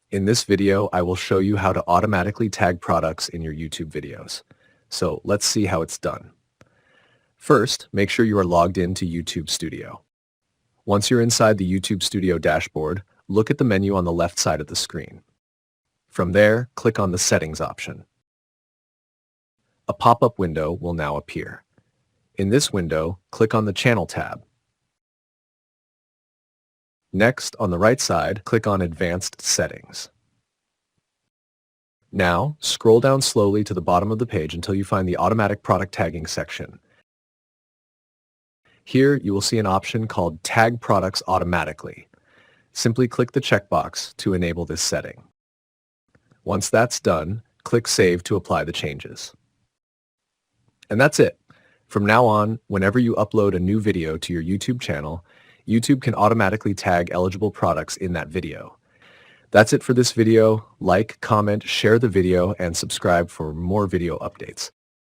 In this video, I will show you how to automatically tag products in your YouTube videos. So let's see how it's done. First, make sure you are logged into YouTube Studio. Once you're inside the YouTube Studio dashboard, look at the menu on the left side of the screen. From there, click on the Settings option. A pop-up window will now appear. In this window, click on the Channel tab. Next, on the right side, click on Advanced Settings. Now, scroll down slowly to the bottom of the page until you find the Automatic Product Tagging section. Here, you will see an option called Tag Products Automatically. Simply click the checkbox to enable this setting. Once that's done, click Save to apply the changes. And that's it. From now on, whenever you upload a new video to your YouTube channel, YouTube can automatically tag eligible products in that video. That's it for this video. Like, comment, share the video, and subscribe for more video updates.